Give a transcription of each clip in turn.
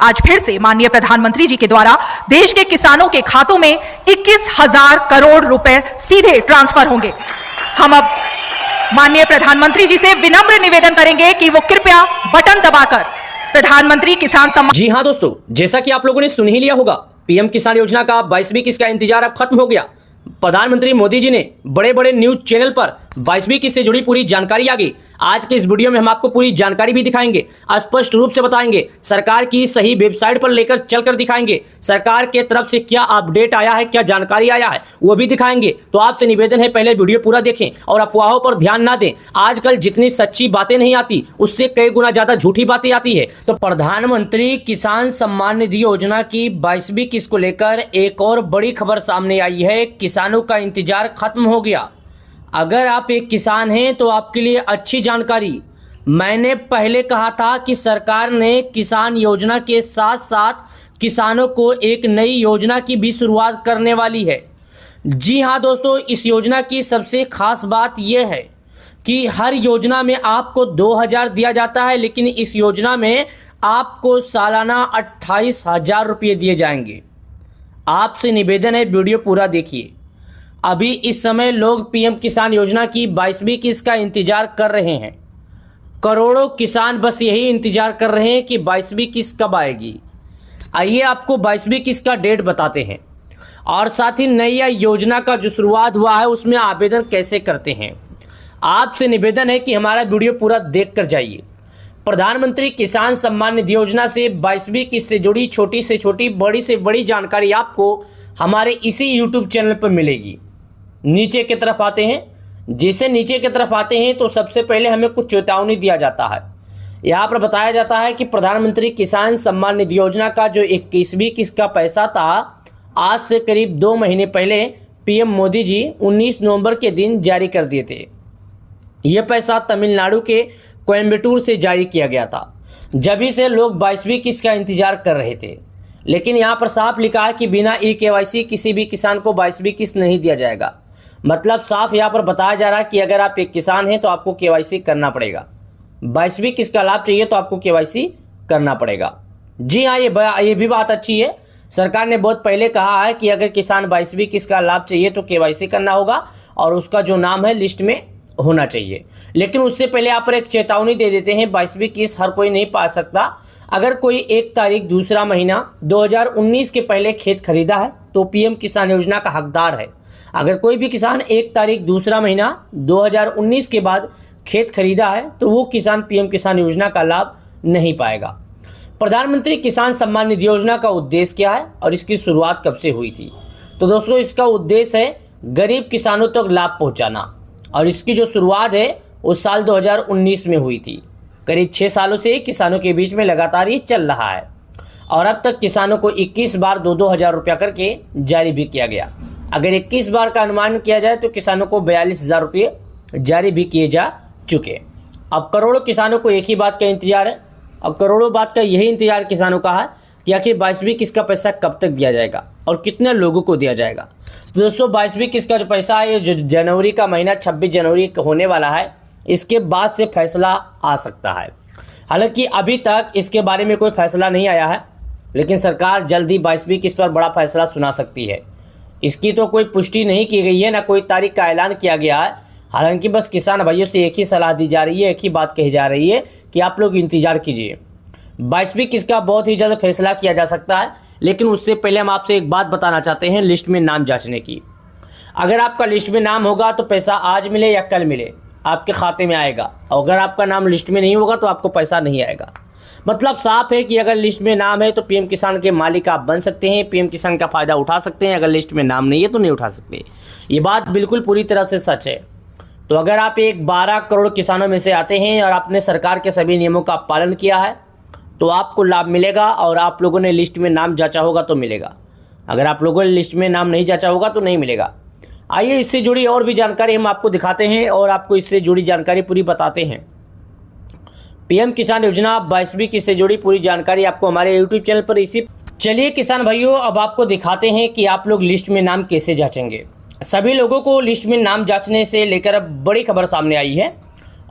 आज फिर से माननीय प्रधानमंत्री जी के द्वारा देश के किसानों के खातों में 21,000 करोड़ रुपए सीधे ट्रांसफर होंगे। हम अब माननीय प्रधानमंत्री जी से विनम्र निवेदन करेंगे कि वो कृपया बटन दबाकर प्रधानमंत्री किसान सम्मान। जी हाँ दोस्तों, जैसा कि आप लोगों ने सुन ही लिया होगा, पीएम किसान योजना का 22वीं किस्त का इंतजार अब खत्म हो गया। प्रधानमंत्री मोदी जी ने बड़े बड़े न्यूज चैनल पर 22वीं किस्त से जुड़ी पूरी जानकारी आ गई। आज के इस वीडियो में हम आपको पूरी जानकारी भी दिखाएंगे, स्पष्ट रूप से बताएंगे, सरकार की सही वेबसाइट पर लेकर चलकर दिखाएंगे, सरकार के तरफ से क्या अपडेट आया है, क्या जानकारी आया है वो भी दिखाएंगे। तो आपसे निवेदन है पहले वीडियो पूरा देखें और अफवाहों पर ध्यान ना दें। आजकल जितनी सच्ची बातें नहीं आती उससे कई गुना ज्यादा झूठी बातें आती है। तो प्रधानमंत्री किसान सम्मान निधि योजना की 22वीं किस्त को लेकर एक और बड़ी खबर सामने आई है। किसानों का इंतजार खत्म हो गया। अगर आप एक किसान हैं तो आपके लिए अच्छी जानकारी। मैंने पहले कहा था कि सरकार ने किसान योजना के साथ साथ किसानों को एक नई योजना की भी शुरुआत करने वाली है। जी हाँ दोस्तों, इस योजना की सबसे खास बात यह है कि हर योजना में आपको 2,000 दिया जाता है, लेकिन इस योजना में आपको सालाना 28,000 रुपये दिए जाएंगे। आपसे निवेदन है वीडियो पूरा देखिए। अभी इस समय लोग पीएम किसान योजना की 22वीं किस्त का इंतजार कर रहे हैं। करोड़ों किसान बस यही इंतजार कर रहे हैं कि 22वीं किस्त कब आएगी। आइए आपको 22वीं किस्त का डेट बताते हैं और साथ ही नई योजना का जो शुरुआत हुआ है उसमें आवेदन कैसे करते हैं। आपसे निवेदन है कि हमारा वीडियो पूरा देख कर जाइए। प्रधानमंत्री किसान सम्मान निधि योजना से 22वीं किस्त से जुड़ी छोटी से छोटी, बड़ी से बड़ी जानकारी आपको हमारे इसी यूट्यूब चैनल पर मिलेगी। नीचे की तरफ आते हैं। जैसे नीचे की तरफ आते हैं तो सबसे पहले हमें कुछ चेतावनी दिया जाता है। यहाँ पर बताया जाता है कि प्रधानमंत्री किसान सम्मान निधि योजना का जो 21वीं किस्त का पैसा था, आज से करीब 2 महीने पहले पीएम मोदी जी 19 नवंबर के दिन जारी कर दिए थे। यह पैसा तमिलनाडु के कोयम्बटूर से जारी किया गया था। जब से लोग 22वीं किस्त का इंतजार कर रहे थे, लेकिन यहाँ पर साफ लिखा है कि बिना ई-केवाईसी किसी भी किसान को 22वीं किस्त नहीं दिया जाएगा। मतलब साफ यहाँ पर बताया जा रहा है कि अगर आप एक किसान हैं तो आपको केवाईसी करना पड़ेगा। 22वीं किस्त का लाभ चाहिए तो आपको केवाईसी करना पड़ेगा। जी हाँ, ये भी बात अच्छी है। सरकार ने बहुत पहले कहा है कि अगर किसान 22वीं किस्त का लाभ चाहिए तो केवाईसी करना होगा और उसका जो नाम है लिस्ट में होना चाहिए। लेकिन उससे पहले यहाँ पर एक चेतावनी दे देते हैं, 22वीं किस्त हर कोई नहीं पा सकता। अगर कोई 1 तारीख दूसरा महीना 2019 के पहले खेत खरीदा है तो पीएम किसान योजना का हकदार है। अगर कोई भी किसान 1 तारीख दूसरा महीना 2019 के बाद खेत खरीदा है तो वो किसान पीएम किसान योजना का लाभ नहीं पाएगा। प्रधानमंत्री किसान सम्मान निधि योजना का उद्देश्य क्या है और इसकी शुरुआत कब से हुई थी? तो दोस्तों, इसका उद्देश्य है गरीब किसानों तक लाभ पहुंचाना और इसकी जो शुरुआत है उस साल 2019 में हुई थी। करीब 6 सालों से किसानों के बीच में लगातार ये चल रहा है और अब तक किसानों को 21 बार 2-2 हज़ार रुपया करके जारी भी किया गया। अगर 21 बार का अनुमान किया जाए तो किसानों को 42,000 रुपये जारी भी किए जा चुके। अब करोड़ों किसानों को एक ही बात का इंतजार है और करोड़ों बात का यही इंतजार किसानों का है कि आखिर 22वीं किस्त का पैसा कब तक दिया जाएगा और कितने लोगों को दिया जाएगा। तो दोस्तों, 22वीं किस्त का जो पैसा है, जो जनवरी का महीना 26 जनवरी होने वाला है, इसके बाद से फैसला आ सकता है। हालांकि अभी तक इसके बारे में कोई फैसला नहीं आया है, लेकिन सरकार जल्द ही 22वीं किस्त पर बड़ा फैसला सुना सकती है। इसकी तो कोई पुष्टि नहीं की गई है, ना कोई तारीख का ऐलान किया गया है। हालांकि बस किसान भाइयों से एक ही सलाह दी जा रही है, एक ही बात कही जा रही है कि आप लोग इंतजार कीजिए। 22वीं किस्त का बहुत ही जल्द फैसला किया जा सकता है, लेकिन उससे पहले हम आपसे एक बात बताना चाहते हैं लिस्ट में नाम जांचने की। अगर आपका लिस्ट में नाम होगा तो पैसा आज मिले या कल मिले आपके खाते में आएगा, और अगर आपका नाम लिस्ट में नहीं होगा तो आपको पैसा नहीं आएगा। मतलब साफ है कि अगर लिस्ट में नाम है तो पीएम किसान के मालिक आप बन सकते हैं, पीएम किसान का फ़ायदा उठा सकते हैं। अगर लिस्ट में नाम नहीं है तो नहीं उठा सकते। ये बात बिल्कुल पूरी तरह से सच है। तो अगर आप एक 12 करोड़ किसानों में से आते हैं और आपने सरकार के सभी नियमों का पालन किया है तो आपको लाभ मिलेगा, और आप लोगों ने लिस्ट में नाम जांचा होगा तो मिलेगा। अगर आप लोगों ने लिस्ट में नाम नहीं जांचा होगा तो नहीं मिलेगा। आइए इससे जुड़ी और भी जानकारी हम आपको दिखाते हैं और आपको इससे जुड़ी जानकारी पूरी बताते हैं। पीएम किसान योजना 22वीं किस्त से जुड़ी पूरी जानकारी आपको हमारे यूट्यूब चैनल पर इसी। चलिए किसान भाइयों, अब आपको दिखाते हैं कि आप लोग लिस्ट में नाम कैसे जांचेंगे। सभी लोगों को लिस्ट में नाम जांचने से लेकर अब बड़ी खबर सामने आई है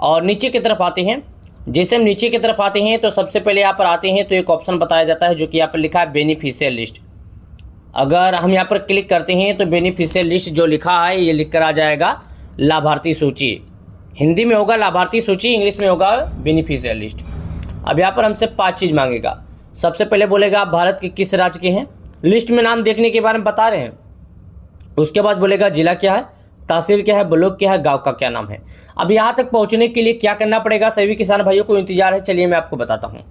और नीचे की तरफ आते हैं। जैसे हम नीचे की तरफ आते हैं तो सबसे पहले यहाँ पर आते हैं तो एक ऑप्शन बताया जाता है जो कि यहाँ पर लिखा है बेनिफिशियल लिस्ट। अगर हम यहाँ पर क्लिक करते हैं तो बेनिफिशियल लिस्ट जो लिखा है ये लिख कर आ जाएगा लाभार्थी सूची। हिंदी में होगा लाभार्थी सूची, इंग्लिश में होगा बेनिफिशियल लिस्ट। अब यहाँ पर हमसे 5 चीज़ मांगेगा। सबसे पहले बोलेगा आप भारत के किस राज्य के हैं, लिस्ट में नाम देखने के बारे में बता रहे हैं। उसके बाद बोलेगा जिला क्या है, तहसील क्या है, ब्लॉक क्या है, गांव का क्या नाम है। अब यहाँ तक पहुँचने के लिए क्या करना पड़ेगा, सभी किसान भाइयों को इंतजार है, चलिए मैं आपको बताता हूँ।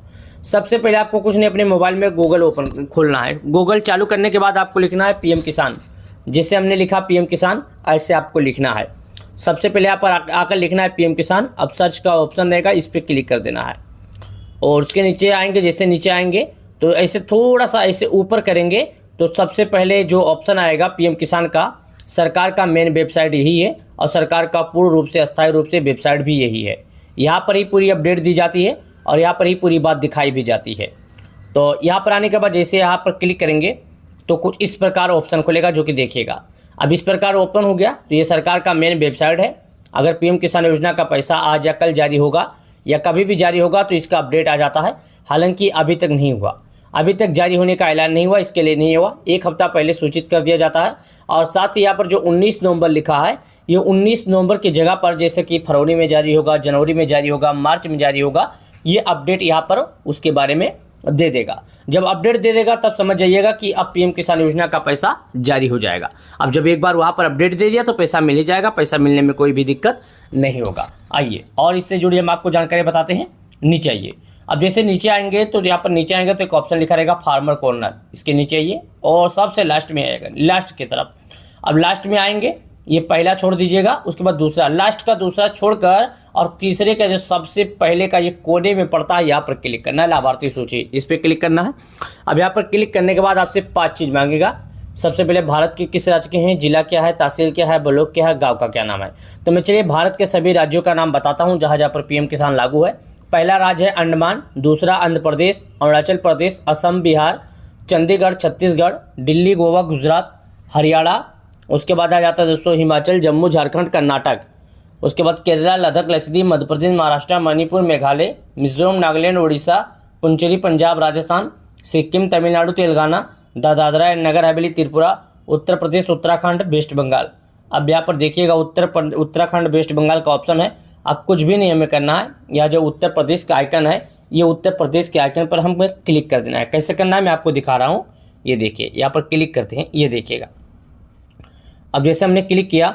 सबसे पहले आपको कुछ नहीं, अपने मोबाइल में गूगल ओपन खोलना है। गूगल चालू करने के बाद आपको लिखना है पीएम किसान। जैसे हमने लिखा पीएम किसान, ऐसे आपको लिखना है। सबसे पहले यहाँ पर आकर लिखना है पीएम किसान। अब सर्च का ऑप्शन रहेगा, इस पर क्लिक कर देना है और उसके नीचे आएंगे। जैसे नीचे आएंगे तो ऐसे थोड़ा सा ऐसे ऊपर करेंगे तो सबसे पहले जो ऑप्शन आएगा पीएम किसान का, सरकार का मेन वेबसाइट यही है और सरकार का पूर्ण रूप से अस्थायी रूप से वेबसाइट भी यही है। यहाँ पर ही पूरी अपडेट दी जाती है और यहाँ पर ही पूरी बात दिखाई भी जाती है। तो यहाँ पर आने के बाद जैसे यहाँ पर क्लिक करेंगे तो कुछ इस प्रकार ऑप्शन खुलेगा जो कि देखिएगा। अब इस प्रकार ओपन हो गया तो ये सरकार का मेन वेबसाइट है। अगर पीएम किसान योजना का पैसा आज या कल जारी होगा या कभी भी जारी होगा तो इसका अपडेट आ जाता है। हालांकि अभी तक नहीं हुआ, अभी तक जारी होने का ऐलान नहीं हुआ, इसके लिए नहीं हुआ। 1 हफ्ता पहले सूचित कर दिया जाता है। और साथ ही यहाँ पर जो 19 नवंबर लिखा है, ये 19 नवंबर की जगह पर जैसे कि फरवरी में जारी होगा, जनवरी में जारी होगा, मार्च में जारी होगा, ये अपडेट यहाँ पर उसके बारे में दे देगा। जब अपडेट दे देगा तब समझ जाइएगा कि अब पीएम किसान योजना का पैसा जारी हो जाएगा। अब जब एक बार वहाँ पर अपडेट दे दिया तो पैसा मिल ही जाएगा, पैसा मिलने में कोई भी दिक्कत नहीं होगा। आइए और इससे जुड़ी हम आपको जानकारी बताते हैं। नीचे आइए। अब जैसे नीचे आएंगे तो यहाँ पर नीचे आएंगे तो एक ऑप्शन लिखा रहेगा फार्मर कॉर्नर, इसके नीचे आइए और सबसे लास्ट में आएगा, लास्ट की तरफ। अब लास्ट में आएंगे, ये पहला छोड़ दीजिएगा, उसके बाद दूसरा, लास्ट का दूसरा छोड़कर और तीसरे का जो सबसे पहले का ये कोने में पड़ता है, यहाँ पर क्लिक करना है लाभार्थी सूची, इस पर क्लिक करना है। अब यहाँ पर क्लिक करने के बाद आपसे 5 चीज़ मांगेगा। सबसे पहले भारत के किस राज्य के हैं, जिला क्या है, तहसील क्या है, ब्लॉक क्या है, गाँव का क्या नाम है। तो मैं चलिए भारत के सभी राज्यों का नाम बताता हूँ जहाँ जहाँ पर पीएम किसान लागू है। पहला राज्य है अंडमान, दूसरा आंध्र प्रदेश, अरुणाचल प्रदेश, असम, बिहार, चंडीगढ़, छत्तीसगढ़, दिल्ली, गोवा, गुजरात, हरियाणा। उसके बाद आ जाता है दोस्तों हिमाचल, जम्मू, झारखंड, कर्नाटक। उसके बाद केरला, लद्दाख, लक्षद्वीप, मध्य प्रदेश, महाराष्ट्र, मणिपुर, मेघालय, मिजोरम, नागालैंड, उड़ीसा, पुंचेरी, पंजाब, राजस्थान, सिक्किम, तमिलनाडु, तेलंगाना, दादरा एंड नगर हवेली, त्रिपुरा, उत्तर प्रदेश, उत्तराखंड, वेस्ट बंगाल। अब यहाँ पर देखिएगा उत्तराखंड वेस्ट बंगाल का ऑप्शन है। अब कुछ भी नहीं हमें करना है, यह जो उत्तर प्रदेश का आइकन है, ये उत्तर प्रदेश के आइकन पर हमें क्लिक कर देना है। कैसे करना है मैं आपको दिखा रहा हूँ। ये देखिए यहाँ पर क्लिक करते हैं, ये देखिएगा। अब जैसे हमने क्लिक किया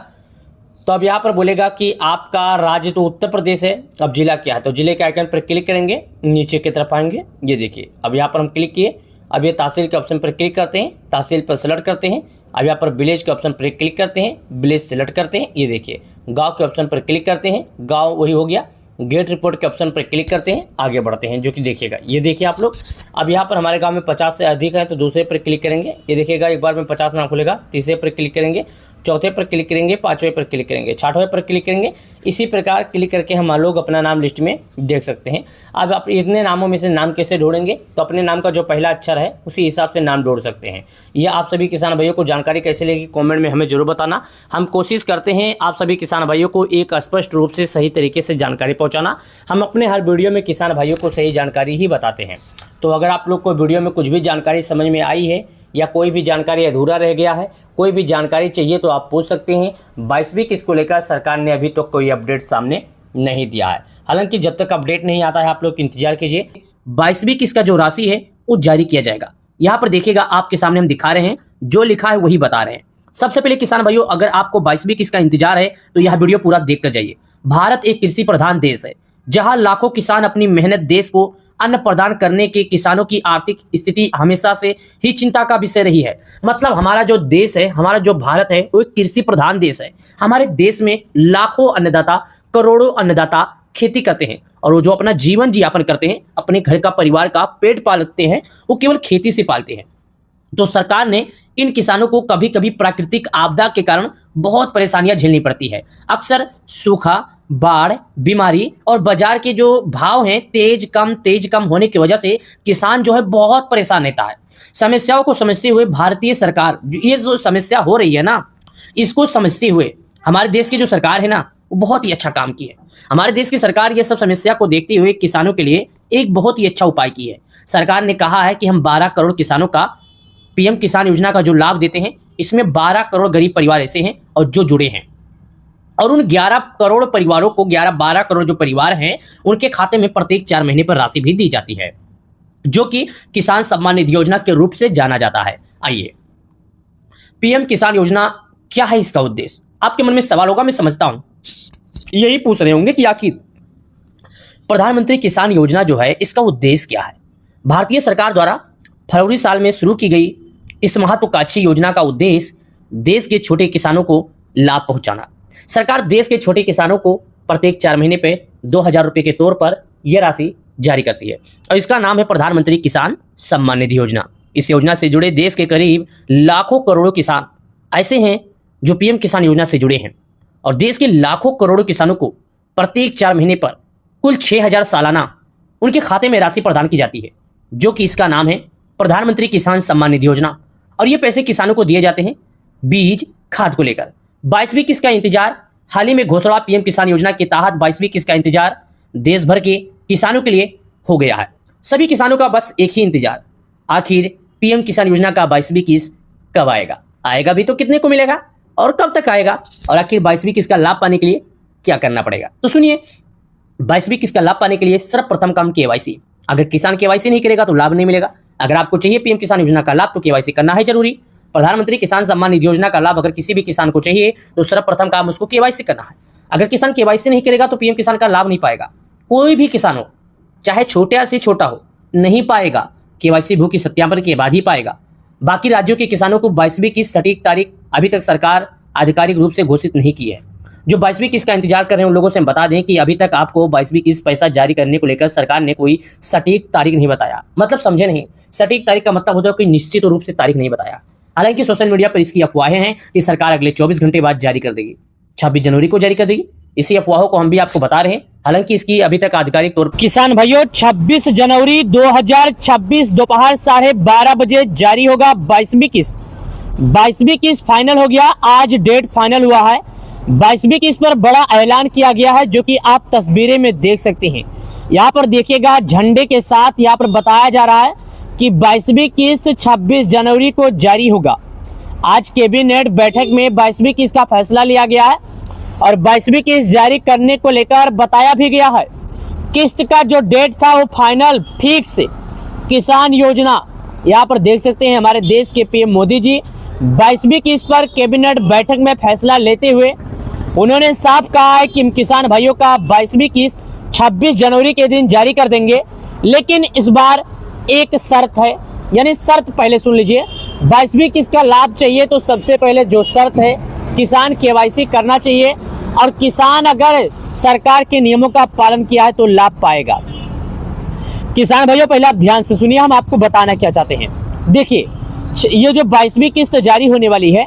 तो अब यहाँ पर बोलेगा कि आपका राज्य तो उत्तर प्रदेश है, अब जिला क्या है, तो जिले के आइकन पर क्लिक करेंगे, नीचे की तरफ आएंगे। ये देखिए अब यहाँ पर हम क्लिक किए। अब ये तहसील के ऑप्शन पर क्लिक करते हैं, तहसील पर सेलेक्ट करते हैं। अब यहाँ पर विलेज के ऑप्शन पर क्लिक करते हैं, विलेज सेलेक्ट करते हैं। ये देखिए गांव के ऑप्शन पर क्लिक करते हैं, गांव वही हो गया। गेट रिपोर्ट के ऑप्शन पर क्लिक करते हैं, आगे बढ़ते हैं, जो कि देखिएगा। ये देखिए आप लोग, अब यहाँ पर हमारे गांव में 50 से अधिक है तो दूसरे पर क्लिक करेंगे। ये देखिएगा एक बार में 50 नाम खुलेगा, तीसरे पर क्लिक करेंगे, चौथे पर क्लिक करेंगे, 5वें पर क्लिक करेंगे, 6वें पर क्लिक करेंगे। इसी प्रकार क्लिक करके हम लोग अपना नाम लिस्ट में देख सकते हैं। अब आप इतने नामों में से नाम कैसे ढूंढेंगे, तो अपने नाम का जो पहला अक्षर है उसी हिसाब से नाम ढूंढ सकते हैं। यह आप सभी किसान भाइयों को जानकारी कैसे लेगी कॉमेंट में हमें जरूर बताना। हम कोशिश करते हैं आप सभी किसान भाइयों को एक स्पष्ट रूप से सही तरीके से जानकारी पहुँचाना। हम अपने हर वीडियो में किसान भाइयों को सही जानकारी ही बताते हैं। तो अगर आप लोग को वीडियो में कुछ भी जानकारी समझ में आई है या कोई भी जानकारी अधूरा रह गया है, कोई भी जानकारी चाहिए तो आप पूछ सकते हैं। 22वीं किस्त को लेकर सरकार ने अभी तक कोई अपडेट सामने नहीं दिया है। हालांकि जब तक अपडेट नहीं आता है आप लोग इंतजार कीजिए। 22वीं किस्त का जो राशि है वो जारी किया जाएगा। यहाँ पर देखिएगा आपके सामने हम दिखा रहे हैं, जो लिखा है वही बता रहे हैं। सबसे पहले किसान भाइयों, अगर आपको 22वीं किस्त का इंतजार है तो यह वीडियो पूरा देख कर जाइए। भारत एक कृषि प्रधान देश है जहां लाखों किसान अपनी मेहनत देश को अन्न प्रदान करने के किसानों की आर्थिक स्थिति हमेशा से ही चिंता का विषय रही है। मतलब हमारा जो देश है, हमारा जो भारत है, वो एक कृषि प्रधान देश है। हमारे देश में लाखों अन्नदाता, करोड़ों अन्नदाता खेती करते हैं और वो जो अपना जीवन यापन करते हैं, अपने घर का परिवार का पेट पालते हैं, वो केवल खेती से पालते हैं। तो सरकार ने इन किसानों को कभी कभी प्राकृतिक आपदा के कारण बहुत परेशानियां झेलनी पड़ती है। अक्सर सूखा, बाढ़, बीमारी और बाजार के जो भाव हैं तेज कम होने की वजह से किसान जो है बहुत परेशान रहता है। समस्याओं को समझते हुए भारतीय सरकार, ये जो समस्या हो रही है ना, इसको समझते हुए हमारे देश की जो सरकार है ना, वो बहुत ही अच्छा काम की है। हमारे देश की सरकार ये सब समस्या को देखते हुए किसानों के लिए एक बहुत ही अच्छा उपाय की है। सरकार ने कहा है कि हम 12 करोड़ किसानों का पीएम किसान योजना का जो लाभ देते हैं, इसमें 12 करोड़ गरीब परिवार ऐसे हैं और जो जुड़े हैं, और उन 11 करोड़ परिवारों को 12 करोड़ जो परिवार हैं उनके खाते में प्रत्येक 4 महीने पर राशि भी दी जाती है, जो कि किसान सम्मान निधि योजना के रूप से जाना जाता है। आइए, पीएम किसान योजना क्या है, इसका उद्देश्य आपके मन में सवाल होगा, मैं समझता हूं यही पूछ रहे होंगे कि आखिर प्रधानमंत्री किसान योजना जो है इसका उद्देश्य क्या है। भारतीय सरकार द्वारा फरवरी साल में शुरू की गई इस महत्वाकांक्षी योजना का उद्देश्य देश के छोटे किसानों को लाभ पहुंचाना। सरकार देश के छोटे किसानों को प्रत्येक 4 महीने पे 2000 रुपये के तौर पर यह राशि जारी करती है और इसका नाम है प्रधानमंत्री किसान सम्मान निधि योजना। इस योजना से जुड़े देश के करीब लाखों करोड़ों किसान ऐसे हैं जो पीएम किसान योजना से जुड़े हैं और देश के लाखों करोड़ों किसानों को प्रत्येक 4 महीने पर कुल 6000 सालाना उनके खाते में राशि प्रदान की जाती है, जो कि इसका नाम है प्रधानमंत्री किसान सम्मान निधि योजना। और ये पैसे किसानों को दिए जाते हैं बीज खाद को लेकर। 22वीं किस्त का इंतजार, हाल ही में घोषणा पीएम किसान योजना के तहत 22वीं किस्त का इंतजार देश भर के किसानों के लिए हो गया है। सभी किसानों का बस एक ही इंतजार, आखिर पीएम किसान योजना का 22वीं किस्त कब आएगा। आएगा भी तो कितने को मिलेगा और कब तक आएगा, और आखिर 22वीं किस्त का लाभ पाने के लिए क्या करना पड़ेगा। तो सुनिए, 22वीं किस्त का लाभ पाने के लिए सर्वप्रथम काम केवाईसी। अगर किसान केवाईसी नहीं करेगा तो लाभ नहीं मिलेगा। अगर आपको चाहिए पीएम किसान योजना का लाभ तो केवाईसी करना है जरूरी। प्रधानमंत्री किसान सम्मान निधि योजना का लाभ अगर किसी भी किसान को चाहिए तो सर्वप्रथम काम उसको केवाईसी करना है। अगर किसान केवाईसी नहीं करेगा तो पीएम किसान का लाभ नहीं पाएगा। कोई भी किसान हो, चाहे छोटा से छोटा हो, नहीं पाएगा। केवाईसी भू की सत्यापन के बाद ही पाएगा। बाकी राज्यों के किसानों को 22वीं की सटीक तारीख अभी तक सरकार आधिकारिक रूप से घोषित नहीं की है। जो 22वीं किस्त का इंतजार कर रहे हैं उन लोगों से हम बता दें कि अभी तक आपको 22वीं किस्त पैसा जारी करने को लेकर सरकार ने कोई सटीक तारीख नहीं बताया। मतलब समझे नहीं, सटीक तारीख का मतलब होता है कि निश्चित रूप से तारीख नहीं बताया। हालांकि सोशल मीडिया पर इसकी अफवाहें हैं कि सरकार अगले 24 घंटे बाद जारी कर देगी, 26 जनवरी को जारी कर देगी। इसी अफवाहों को हम भी आपको बता रहे हैं, हालांकि इसकी अभी तक आधिकारिक तौर पर किसान भाइयों 26 जनवरी 2026 दोपहर 12:30 बजे जारी होगा 22वीं किस्त। 22वीं किस्त फाइनल हो गया, आज डेट फाइनल हुआ है। 22वीं किस्त पर बड़ा ऐलान किया गया है, जो कि आप तस्वीरें में देख सकते हैं। यहाँ पर देखिएगा झंडे के साथ यहाँ पर बताया जा रहा है कि 22वीं किस्त 26 जनवरी को जारी होगा। आज कैबिनेट बैठक में 22वीं किस्त का फैसला लिया गया है और 22वीं किस्त जारी करने को लेकर बताया भी गया है। किस्त का जो डेट था वो फाइनल फिक्स। किसान योजना यहाँ पर देख सकते हैं, हमारे देश के पीएम मोदी जी 22वीं किस्त पर कैबिनेट बैठक में फैसला लेते हुए उन्होंने साफ कहा है कि हम किसान भाइयों का 22वीं किस्त 26 जनवरी के दिन जारी कर देंगे। लेकिन इस बार एक शर्त है, यानी शर्त पहले सुन लीजिए। 22वीं किस्त का लाभ चाहिए तो सबसे पहले जो शर्त है, किसान केवाईसी करना चाहिए और किसान अगर सरकार के नियमों का पालन किया है तो लाभ पाएगा। किसान भाइयों पहले आप ध्यान से सुनिए, हम आपको बताना क्या चाहते हैं। देखिए, ये जो 22वीं किस्त जारी होने वाली है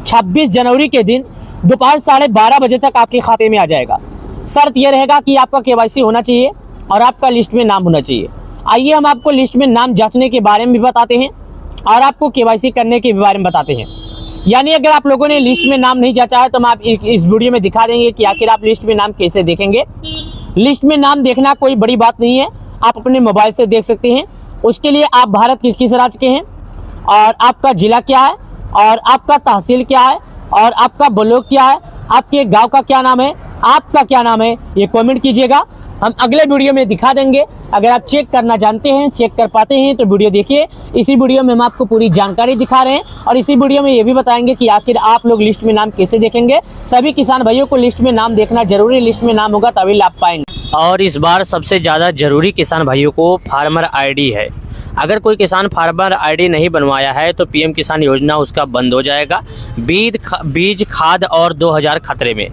26 जनवरी के दिन दोपहर 12:30 बजे तक आपके खाते में आ जाएगा। शर्त यह रहेगा कि आपका केवाईसी होना चाहिए और आपका लिस्ट में नाम होना चाहिए। आइए हम आपको लिस्ट में नाम जांचने के बारे में भी बताते हैं और आपको केवाईसी करने के बारे में बताते हैं। यानी अगर आप लोगों ने लिस्ट में नाम नहीं जांचा है तो हम आप इस वीडियो में दिखा देंगे कि आखिर आप लिस्ट में नाम कैसे देखेंगे। लिस्ट में नाम देखना कोई बड़ी बात नहीं है, आप अपने मोबाइल से देख सकते हैं। उसके लिए आप भारत के किस राज्य के हैं और आपका जिला क्या है और आपका तहसील क्या है और आपका ब्लॉक क्या है, आपके गांव का क्या नाम है, आपका क्या नाम है, ये कमेंट कीजिएगा। हम अगले वीडियो में दिखा देंगे। अगर आप चेक करना जानते हैं, चेक कर पाते हैं तो वीडियो देखिए। इसी वीडियो में हम आपको पूरी जानकारी दिखा रहे हैं और इसी वीडियो में ये भी बताएंगे कि आखिर आप लोग लिस्ट में नाम कैसे देखेंगे। सभी किसान भाइयों को लिस्ट में नाम देखना जरूरी, लिस्ट में नाम होगा तभी लाभ पाएंगे। और इस बार सबसे ज़्यादा जरूरी किसान भाइयों को फार्मर आईडी है। अगर कोई किसान फार्मर आईडी नहीं बनवाया है तो पीएम किसान योजना उसका बंद हो जाएगा। बीज खाद और 2000 खतरे में।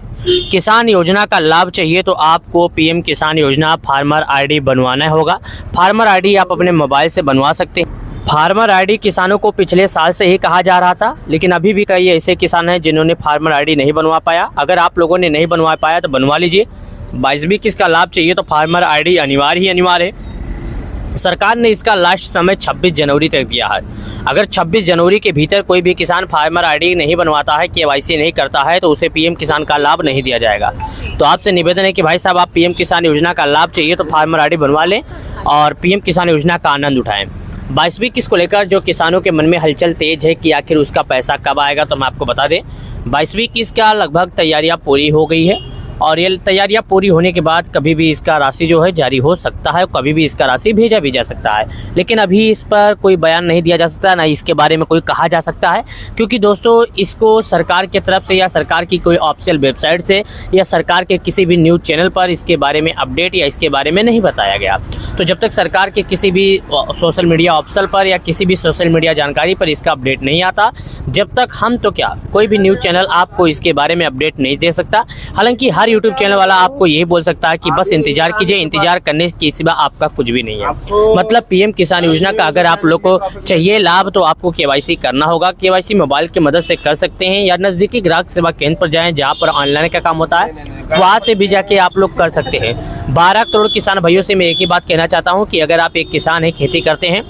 किसान योजना का लाभ चाहिए तो आपको पीएम किसान योजना फार्मर आईडी बनवाना होगा। फार्मर आईडी आप अपने मोबाइल से बनवा सकते हैं। फार्मर आईडी किसानों को पिछले साल से ही कहा जा रहा था, लेकिन अभी भी कई ऐसे किसान हैं जिन्होंने फार्मर आईडी नहीं बनवा पाया। अगर आप लोगों ने नहीं बनवा पाया तो बनवा लीजिए। 22वीं किस्त का लाभ चाहिए तो फार्मर आईडी अनिवार्य है। सरकार ने इसका लास्ट समय 26 जनवरी तक दिया है। अगर 26 जनवरी के भीतर कोई भी किसान फार्मर आईडी नहीं बनवाता है, केवाईसी नहीं करता है, तो उसे पीएम किसान का लाभ नहीं दिया जाएगा। तो आपसे निवेदन है कि भाई साहब, आप पीएम किसान योजना का लाभ चाहिए तो फार्मर आईडी बनवा लें और पीएम किसान योजना का आनंद उठाएं। 22वीं किस्त को लेकर जो किसानों के मन में हलचल तेज है कि आखिर उसका पैसा कब आएगा, तो हम आपको बता दें 22वीं किस्त का लगभग तैयारियां पूरी हो गई है और ये तैयारियां पूरी होने के बाद कभी भी इसका राशि जो है जारी हो सकता है, कभी भी इसका राशि भेजा भी जा सकता है। लेकिन अभी इस पर कोई बयान नहीं दिया जा सकता, ना इसके बारे में कोई कहा जा सकता है, क्योंकि दोस्तों इसको सरकार की तरफ से या सरकार की कोई ऑफिशियल वेबसाइट से या सरकार के किसी भी न्यूज़ चैनल पर इसके बारे में अपडेट या इसके बारे में नहीं बताया गया। तो जब तक सरकार के किसी भी सोशल मीडिया ऑफिशियल पर या किसी भी सोशल मीडिया जानकारी पर इसका अपडेट नहीं आता, जब तक हम तो क्या कोई भी न्यूज़ चैनल आपको इसके बारे में अपडेट नहीं दे सकता। हालांकि हर यूट्यूब चैनल वाला आपको यही बोल सकता है कि बस इंतजार कीजिए, इंतजार करने के सिवा आपका कुछ भी नहीं है। मतलब पीएम किसान योजना का अगर आप लोग को चाहिए लाभ तो आपको केवाईसी करना होगा। केवाईसी मोबाइल की मदद से कर सकते हैं या नज़दीकी ग्राहक सेवा केंद्र पर जाएं जहां पर ऑनलाइन का काम होता है, वहां से भी जाके आप लोग कर सकते हैं। 12 करोड़ किसान भाइयों से मैं एक ही बात कहना चाहता हूँ कि अगर आप एक किसान हैं, खेती करते हैं,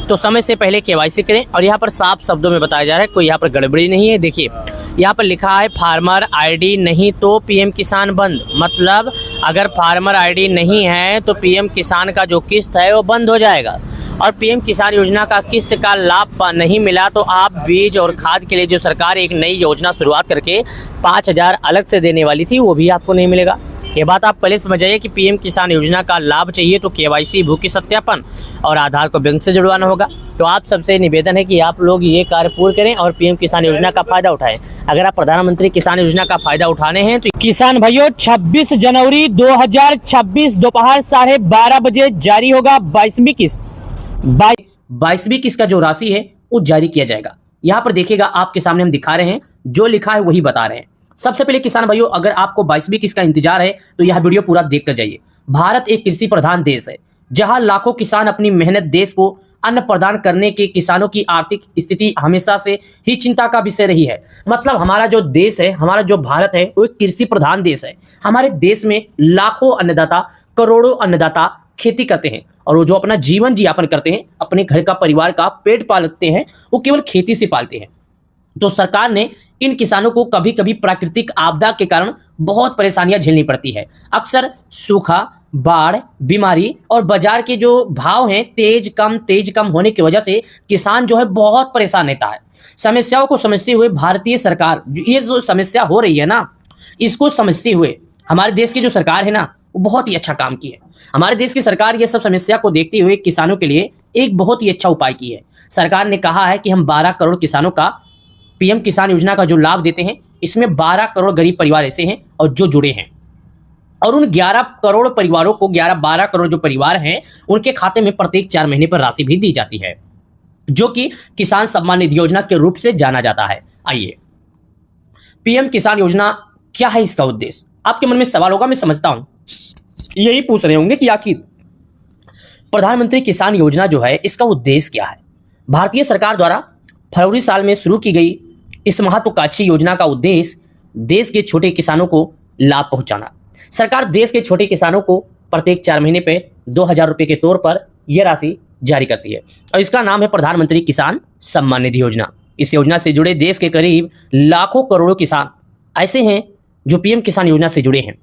तो समय से पहले केवाईसी करें। और यहाँ पर साफ शब्दों में बताया जा रहा है, कोई यहाँ पर गड़बड़ी नहीं है। देखिए यहाँ पर लिखा है फार्मर आईडी नहीं तो पीएम किसान बंद। मतलब अगर फार्मर आईडी नहीं है तो पीएम किसान का जो किस्त है वो बंद हो जाएगा। और पीएम किसान योजना का किस्त का लाभ नहीं मिला तो आप बीज और खाद के लिए जो सरकार एक नई योजना शुरुआत करके 5,000 अलग से देने वाली थी, वो भी आपको नहीं मिलेगा। ये बात आप पहले समझ जाइए कि पीएम किसान योजना का लाभ चाहिए तो केवाईसी, भूखी सत्यापन और आधार को बैंक से जुड़वाना होगा। तो आप सबसे निवेदन है कि आप लोग ये कार्य पूर्ण करें और पीएम किसान योजना का फायदा उठाएं। अगर आप प्रधानमंत्री किसान योजना का फायदा उठाने हैं तो किसान भाइयों 26 जनवरी 2026 दोपहर 12:30 बजे जारी होगा 22वीं किस्त। 22वीं किस्त का जो राशि है वो जारी किया जाएगा। यहाँ पर देखिएगा, आपके सामने हम दिखा रहे हैं, जो लिखा है वही बता रहे हैं। सबसे पहले किसान भाइयों, अगर आपको 22वीं किस्त का इंतजार है तो यह वीडियो पूरा देख कर जाइए। भारत एक कृषि प्रधान देश है जहां लाखों किसान अपनी मेहनत देश को अन्न प्रदान करने के किसानों की आर्थिक स्थिति हमेशा से ही चिंता का विषय रही है। मतलब हमारा जो देश है, हमारा जो भारत है, वो एक कृषि प्रधान देश है। हमारे देश में लाखों अन्नदाता, करोड़ों अन्नदाता खेती करते हैं और वो जो अपना जीवन यापन करते हैं, अपने घर का परिवार का पेट पालते हैं, वो केवल खेती से पालते हैं। तो सरकार ने इन किसानों को कभी कभी प्राकृतिक आपदा के कारण बहुत परेशानियां झेलनी पड़ती है। अक्सर सूखा, बाढ़, बीमारी और बाजार के जो भाव हैं तेज कम होने की वजह से किसान जो है बहुत परेशान रहता है। समस्याओं को समझते हुए भारतीय सरकार, ये जो समस्या हो रही है ना, इसको समझते हुए हमारे देश की जो सरकार है ना, वो बहुत ही अच्छा काम की है। हमारे देश की सरकार ये सब समस्या को देखते हुए किसानों के लिए एक बहुत ही अच्छा उपाय की है। सरकार ने कहा है कि हम 12 करोड़ किसानों का पीएम किसान योजना का जो लाभ देते हैं, इसमें 12 करोड़ गरीब परिवार ऐसे हैं और जो जुड़े हैं, और उन 11 करोड़ परिवारों को 12 करोड़ जो परिवार हैं उनके खाते में प्रत्येक 4 महीने पर राशि भी दी जाती है, जो कि किसान सम्मान निधि योजना के रूप से जाना जाता है। आइए, पीएम किसान योजना क्या है, इसका उद्देश्य? आपके मन में सवाल होगा, मैं समझता हूं यही पूछ रहे होंगे कि आखिर प्रधानमंत्री किसान योजना जो है इसका उद्देश्य क्या है। भारतीय सरकार द्वारा फरवरी साल में शुरू की गई इस महत्वाकांक्षी योजना का उद्देश्य देश के छोटे किसानों को लाभ पहुंचाना। सरकार देश के छोटे किसानों को प्रत्येक 4 महीने पे 2,000 रुपये के तौर पर यह राशि जारी करती है और इसका नाम है प्रधानमंत्री किसान सम्मान निधि योजना। इस योजना से जुड़े देश के करीब लाखों करोड़ों किसान ऐसे हैं जो पीएम किसान योजना से जुड़े हैं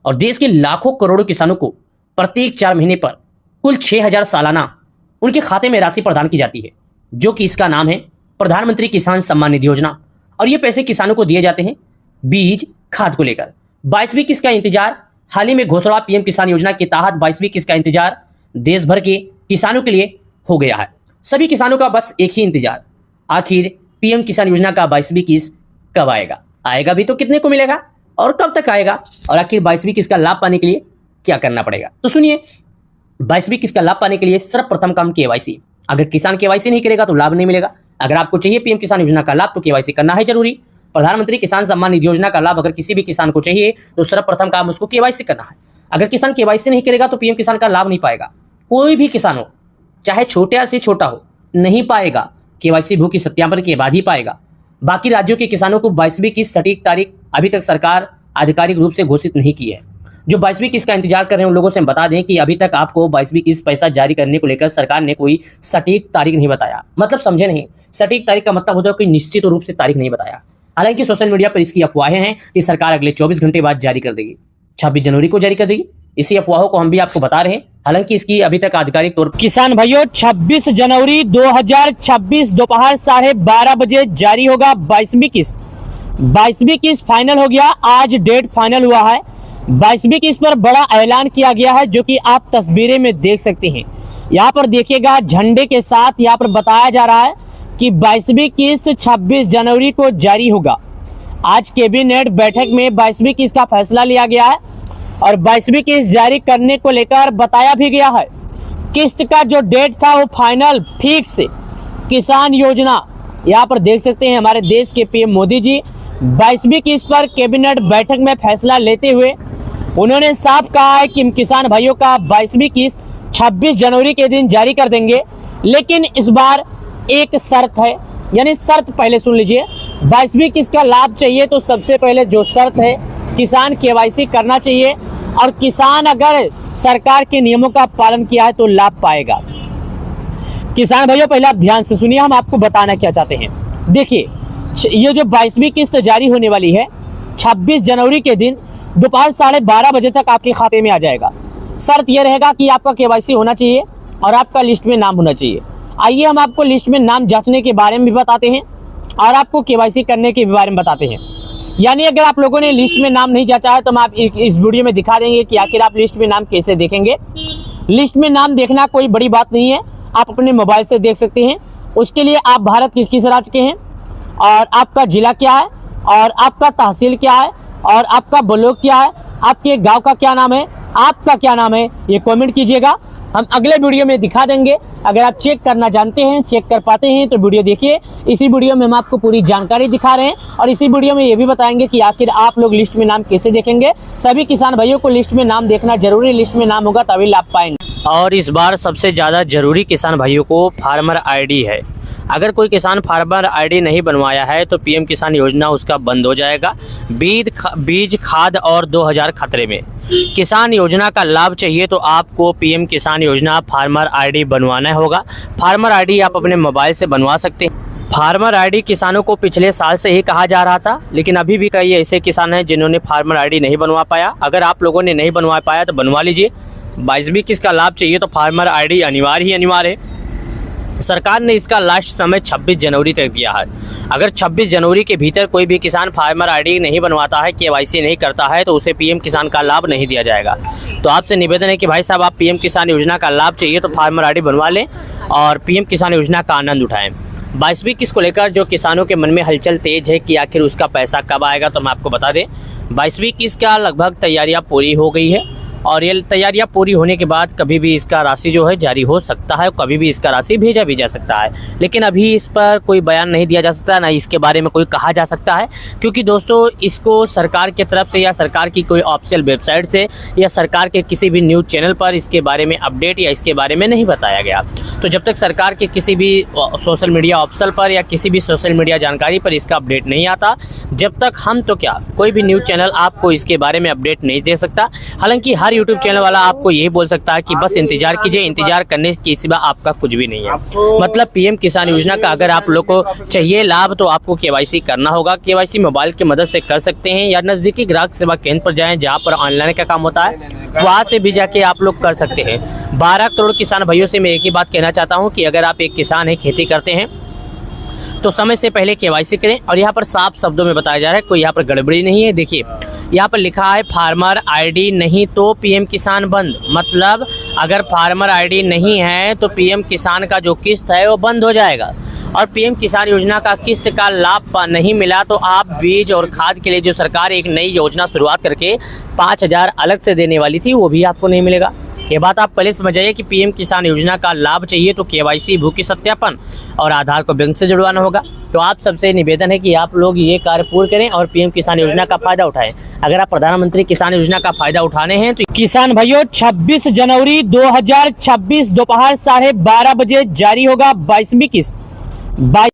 और देश के लाखों करोड़ों किसानों को प्रत्येक 4 महीने पर कुल 6,000 सालाना उनके खाते में राशि प्रदान की जाती है, जो कि इसका नाम है प्रधानमंत्री किसान सम्मान निधि योजना। और ये पैसे किसानों को दिए जाते हैं बीज, खाद को लेकर। 22वीं किस्त का इंतजार, हाल ही में घोषणा पीएम किसान योजना के तहत 22वीं किस्त का इंतजार देश भर के किसानों के लिए हो गया है। सभी किसानों का बस एक ही इंतजार, आखिर पीएम किसान योजना का 22वीं किस्त कब आएगा? आएगा भी तो कितने को मिलेगा और कब तक आएगा, और आखिर 22वीं किस्त का लाभ पाने के लिए क्या करना पड़ेगा? तो सुनिए, 22वीं किस्त का लाभ पाने के लिए सर्वप्रथम काम केवाईसी। अगर किसान केवाईसी नहीं करेगा तो लाभ नहीं मिलेगा। अगर आपको चाहिए पीएम किसान योजना का लाभ तो केवाईसी करना है जरूरी। प्रधानमंत्री किसान सम्मान निधि योजना का लाभ अगर किसी भी किसान को चाहिए तो सर्वप्रथम काम उसको केवाईसी करना है। अगर किसान केवाईसी नहीं करेगा तो पीएम किसान का लाभ नहीं पाएगा। कोई भी किसान हो, चाहे छोटा से छोटा हो, नहीं पाएगा। केवाईसी भूखी सत्यापन के बाद ही पाएगा। बाकी राज्यों के किसानों को 22वीं की सटीक तारीख अभी तक सरकार आधिकारिक रूप से घोषित नहीं की है। जो 22वीं किस्त का इंतजार कर रहे हैं उन लोगों से हम बता दें कि अभी तक आपको 22वीं किस्त पैसा जारी करने को लेकर सरकार ने कोई सटीक तारीख नहीं बताया। मतलब समझे नहीं, सटीक तारीख का मतलब होता है कि निश्चित रूप से तारीख नहीं बताया। हालांकि सोशल मीडिया पर इसकी अफवाहें हैं कि सरकार अगले 24 घंटे बाद जारी कर देगी, 26 जनवरी को जारी कर देगी। इसी अफवाहों को हम भी आपको बता रहे हैं, हालांकि इसकी अभी तक आधिकारिक तौर पर किसान भाइयों 26 जनवरी 2026 दोपहर 12:30 बजे जारी होगा 22वीं किस्त। 22वीं किस्त फाइनल हो गया, आज डेट फाइनल हुआ है। 22वीं किस्त पर बड़ा ऐलान किया गया है, जो कि आप तस्वीरें में देख सकते हैं। यहाँ पर देखिएगा झंडे के साथ यहाँ पर बताया जा रहा है कि 22वीं किस्त 26 जनवरी को जारी होगा। आज कैबिनेट बैठक में 22वीं किस्त का फैसला लिया गया है और 22वीं किस्त जारी करने को लेकर बताया भी गया है। किस्त का जो डेट था वो फाइनल फिक्स। किसान योजना यहाँ पर देख सकते हैं, हमारे देश के पीएम मोदी जी 22वीं किस्त पर कैबिनेट बैठक में फैसला लेते हुए उन्होंने साफ कहा है कि किसान भाइयों का 22वीं किस्त 26 जनवरी के दिन जारी कर देंगे। लेकिन इस बार एक शर्त है, यानी शर्त पहले सुन लीजिए। 22वीं किस्त का लाभ चाहिए तो सबसे पहले जो शर्त है, किसान केवाईसी करना चाहिए और किसान अगर सरकार के नियमों का पालन किया है तो लाभ पाएगा। किसान भाइयों पहले आप ध्यान से सुनिए, हम आपको बताना क्या चाहते हैं। देखिए, ये जो 22वीं किस्त जारी होने वाली है 26 जनवरी के दिन दोपहर 12:30 बजे तक आपके खाते में आ जाएगा। शर्त यह रहेगा कि आपका केवाईसी होना चाहिए और आपका लिस्ट में नाम होना चाहिए। आइए हम आपको लिस्ट में नाम जांचने के बारे में भी बताते हैं और आपको केवाईसी करने के बारे में बताते हैं। यानी अगर आप लोगों ने लिस्ट में नाम नहीं जांचा है तो हम आप इस वीडियो में दिखा देंगे कि आखिर आप लिस्ट में नाम कैसे देखेंगे। लिस्ट में नाम देखना कोई बड़ी बात नहीं है, आप अपने मोबाइल से देख सकते हैं। उसके लिए आप भारत के किस राज्य के हैं और आपका जिला क्या है और आपका तहसील क्या है और आपका ब्लॉक क्या है, आपके गांव का क्या नाम है, आपका क्या नाम है, ये कमेंट कीजिएगा। हम अगले वीडियो में दिखा देंगे। अगर आप चेक करना जानते हैं, चेक कर पाते हैं तो वीडियो देखिए। इसी वीडियो में हम आपको पूरी जानकारी दिखा रहे हैं और इसी वीडियो में ये भी बताएंगे कि आखिर आप लोग लिस्ट में नाम कैसे देखेंगे। सभी किसान भाइयों को लिस्ट में नाम देखना जरूरी, लिस्ट में नाम होगा तभी लाभ पाएंगे। और इस बार सबसे ज़्यादा जरूरी किसान भाइयों को फार्मर आईडी है। अगर कोई किसान फार्मर आईडी नहीं बनवाया है तो पीएम किसान योजना उसका बंद हो जाएगा। बीज खाद और 2000 खतरे में। किसान योजना का लाभ चाहिए तो आपको पीएम किसान योजना फार्मर आईडी बनवाना होगा। फार्मर आईडी आप अपने मोबाइल से बनवा सकते हैं। फार्मर आईडी किसानों को पिछले साल से ही कहा जा रहा था, लेकिन अभी भी कई ऐसे किसान हैं जिन्होंने फार्मर आईडी नहीं बनवा पाया। अगर आप लोगों ने नहीं बनवा पाया तो बनवा लीजिए। 22वीं किस्त का लाभ चाहिए तो फार्मर आईडी अनिवार्य है। सरकार ने इसका लास्ट समय 26 जनवरी तक दिया है। अगर 26 जनवरी के भीतर कोई भी किसान फार्मर आईडी नहीं बनवाता है, केवाईसी नहीं करता है तो उसे पीएम किसान का लाभ नहीं दिया जाएगा। तो आपसे निवेदन है कि भाई साहब, आप पीएम किसान योजना का लाभ चाहिए तो फार्मर आईडी बनवा लें और पीएम किसान योजना का आनंद उठाएं। 22वीं किस्त को लेकर जो किसानों के मन में हलचल तेज है कि आखिर उसका पैसा कब आएगा, तो हम आपको बता दें 22वीं किस्त का लगभग तैयारियाँ पूरी हो गई है और ये तैयारियां पूरी होने के बाद कभी भी इसका राशि जो है जारी हो सकता है, कभी भी इसका राशि भेजा भी जा सकता है। लेकिन अभी इस पर कोई बयान नहीं दिया जा सकता, ना इसके बारे में कोई कहा जा सकता है, क्योंकि दोस्तों इसको सरकार की तरफ से या सरकार की कोई ऑफिशियल वेबसाइट से या सरकार के किसी भी न्यूज़ चैनल पर इसके बारे में अपडेट या इसके बारे में नहीं बताया गया। तो जब तक सरकार के किसी भी सोशल मीडिया ऑफिशियल पर या किसी भी सोशल मीडिया जानकारी पर इसका अपडेट नहीं आता, जब तक हम तो क्या कोई भी न्यूज़ चैनल आपको इसके बारे में अपडेट नहीं दे सकता। हालांकि हर यूट्यूब चैनल वाला आपको यही बोल सकता है कि बस इंतजार कीजिए, इंतजार करने के सिवा आपका कुछ भी नहीं है। मतलब पीएम किसान योजना का अगर आप लोग को चाहिए लाभ तो आपको केवाईसी करना होगा। केवाईसी मोबाइल की मदद से कर सकते हैं या नज़दीकी ग्राहक सेवा केंद्र पर जाएं जहां पर ऑनलाइन का काम होता है, वहां से भी जाके आप लोग कर सकते हैं। 12 करोड़ किसान भाइयों से मैं एक ही बात कहना चाहता हूं कि अगर आप एक किसान हैं, खेती करते हैं तो समय से पहले केवाईसी करें। और यहाँ पर साफ शब्दों में बताया जा रहा है, कोई यहाँ पर गड़बड़ी नहीं है। देखिए यहाँ पर लिखा है फार्मर आईडी नहीं तो पीएम किसान बंद। मतलब अगर फार्मर आईडी नहीं है तो पीएम किसान का जो किस्त है वो बंद हो जाएगा और पीएम किसान योजना का किस्त का लाभ नहीं मिला तो आप बीज और खाद के लिए जो सरकार एक नई योजना शुरुआत करके 5000 अलग से देने वाली थी वो भी आपको नहीं मिलेगा। ये बात आप पहले समझ जाइए कि पीएम किसान योजना का लाभ चाहिए तो केवाईसी, भूखी सत्यापन और आधार को बैंक से जुड़वाना होगा। तो आप सबसे निवेदन है कि आप लोग ये कार्य पूर्ण करें और पीएम किसान योजना का फायदा उठाएं। अगर आप प्रधानमंत्री किसान योजना का फायदा उठाने हैं तो किसान भाइयों 26 जनवरी 2026 दोपहर 12:30 बजे जारी होगा 22वीं किस्त।